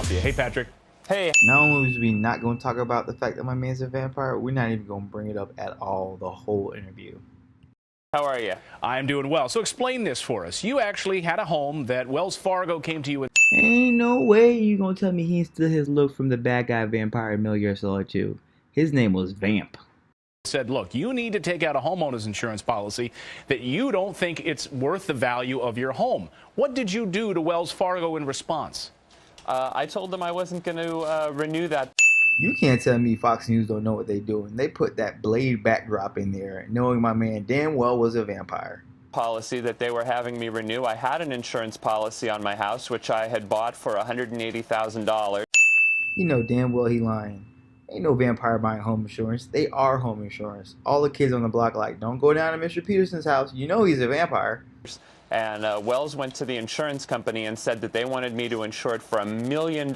Philadelphia. Hey, Patrick. Hey. Not only was we not going to talk about the fact that my man's a vampire, we're not even going to bring it up at all the whole interview. How are you? I'm doing well. So explain this for us. You actually had a home that Wells Fargo came to you with. Ain't no way you going to tell me he still his look from the bad guy vampire Metal Gear Solid 2. His name was Vamp. Said, look, you need to take out a homeowner's insurance policy that you don't think it's worth the value of your home. What did you do to Wells Fargo in response? I told them I wasn't going to renew that. You can't tell me Fox News don't know what they doing. They put that Blade backdrop in there, knowing my man damn well was a vampire. Policy that they were having me renew. I had an insurance policy on my house, which I had bought for $180,000. You know damn well he lying. Ain't no vampire buying home insurance. They are home insurance. All the kids on the block like, don't go down to Mr. Peterson's house. You know he's a vampire. And Wells went to the insurance company and said that they wanted me to insure it for $1 million.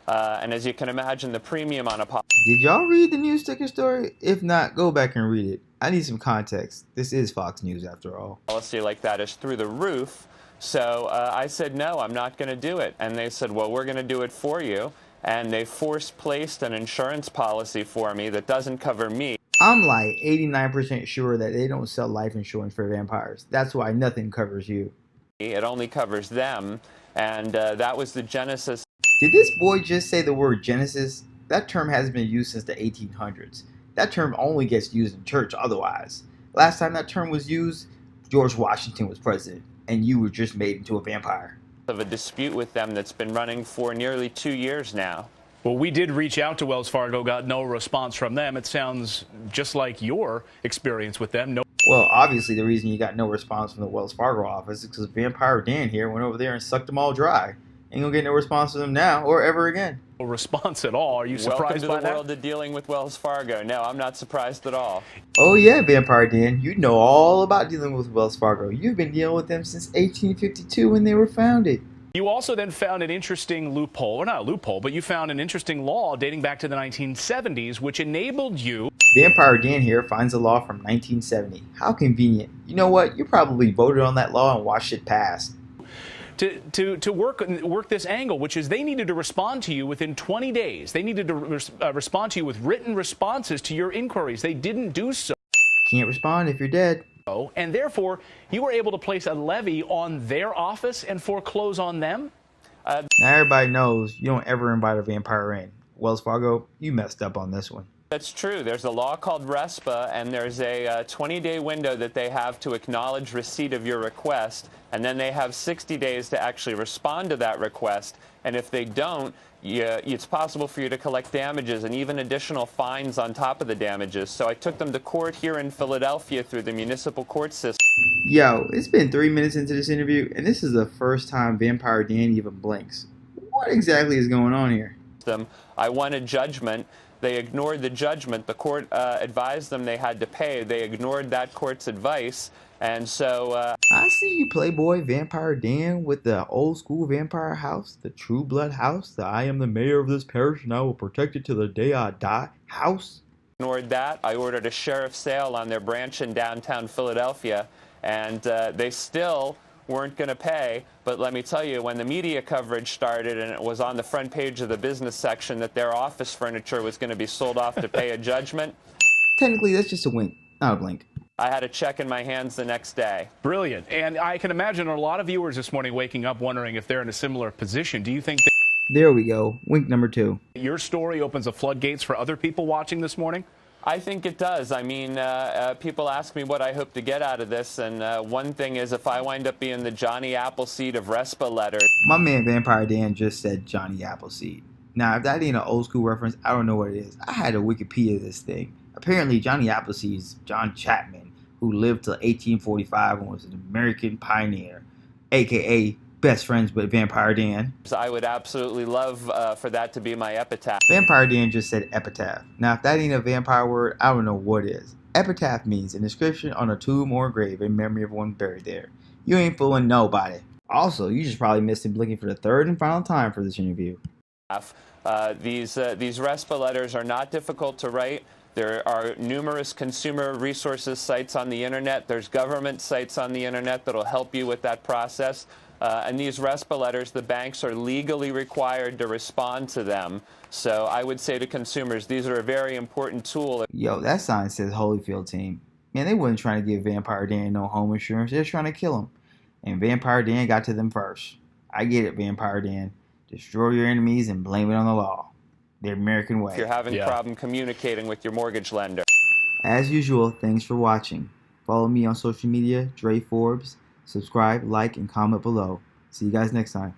And as you can imagine, the premium on a policy. Did y'all read the news ticker story? If not, go back and read it. I need some context. This is Fox News after all. Policy like that is through the roof. So I said, no, I'm not going to do it. And they said, well, we're going to do it for you. And they force-placed an insurance policy for me that doesn't cover me. I'm like 89% sure that they don't sell life insurance for vampires. That's why nothing covers you. It only covers them. And that was the genesis. Did this boy just say the word Genesis? That term hasn't been used since the 1800s. That term only gets used in church otherwise. Last time that term was used, George Washington was president, and you were just made into a vampire. Of a dispute with them that's been running for nearly 2 years now. Well, we did reach out to Wells Fargo, got no response from them. It sounds just like your experience with them. No. Well, obviously the reason you got no response from the Wells Fargo office is because Vampire Dan here went over there and sucked them all dry. Ain't gonna get no response from them now or ever again. No response at all. Are you surprised Welcome to by the that? world of dealing with Wells Fargo. No, I'm not surprised at all. Oh yeah, Vampire Dan, you know all about dealing with Wells Fargo. You've been dealing with them since 1852 when they were founded. You also then found an interesting loophole, or not a loophole, but you found an interesting law dating back to the 1970s, which enabled you. Vampire Dan here finds a law from 1970. How convenient. You know what? You probably voted on that law and watched it pass. To work this angle, which is they needed to respond to you within 20 days. They needed to respond to you with written responses to your inquiries. They didn't do so. Can't respond if you're dead. And therefore, you were able to place a levy on their office and foreclose on them? Now everybody knows you don't ever invite a vampire in. Wells Fargo, you messed up on this one. That's true. There's a law called RESPA, and there's a 20-day window that they have to acknowledge receipt of your request, and then they have 60 days to actually respond to that request. And if they don't, it's possible for you to collect damages and even additional fines on top of the damages. So I took them to court here in Philadelphia through the municipal court system. Yo, it's been 3 minutes into this interview, and this is the first time Vampire Dan even blinks. What exactly is going on here? I won a judgment. They ignored the judgment. The court advised them they had to pay. They ignored that court's advice. And so I see you, Playboy Vampire Dan, with the old school vampire house, the True Blood house, the I am the mayor of this parish and I will protect it to the day I die house. Ignored that. I ordered a sheriff's sale on their branch in downtown Philadelphia, and they still weren't going to pay. But let me tell you, when the media coverage started and it was on the front page of the business section that their office furniture was going to be sold off to pay a judgment. Technically, that's just a wink, not a blink. I had a check in my hands the next day. Brilliant. And I can imagine a lot of viewers this morning waking up wondering if they're in a similar position. Do you think that There we go. Wink number 2. your story opens the floodgates for other people watching this morning? I think it does. I mean, people ask me what I hope to get out of this, and one thing is if I wind up being the Johnny Appleseed of RESPA letters. My man Vampire Dan just said Johnny Appleseed. Now, if that ain't an old school reference, I don't know what it is. I had to Wikipedia this thing. Apparently, Johnny Appleseed is John Chapman, who lived till 1845 and was an American pioneer, a.k.a. best friends with Vampire Dan. I would absolutely love for that to be my epitaph. Vampire Dan just said epitaph. Now, if that ain't a vampire word, I don't know what is. Epitaph means an inscription on a tomb or grave in memory of one buried there. You ain't fooling nobody. Also, you just probably missed him blinking for the third and final time for this interview. These RESPA letters are not difficult to write. There are numerous consumer resources sites on the internet. There's government sites on the internet that'll help you with that process. And these RESPA letters, the banks are legally required to respond to them. So I would say to consumers, these are a very important tool. Yo, that sign says Holyfield team. Man, they wasn't trying to give Vampire Dan no home insurance. They're trying to kill him. And Vampire Dan got to them first. I get it, Vampire Dan. Destroy your enemies and blame it on the law. The American way. If you're having a problem communicating with your mortgage lender. As usual, thanks for watching. Follow me on social media, Dre Forbes. Subscribe, like, and comment below. See you guys next time.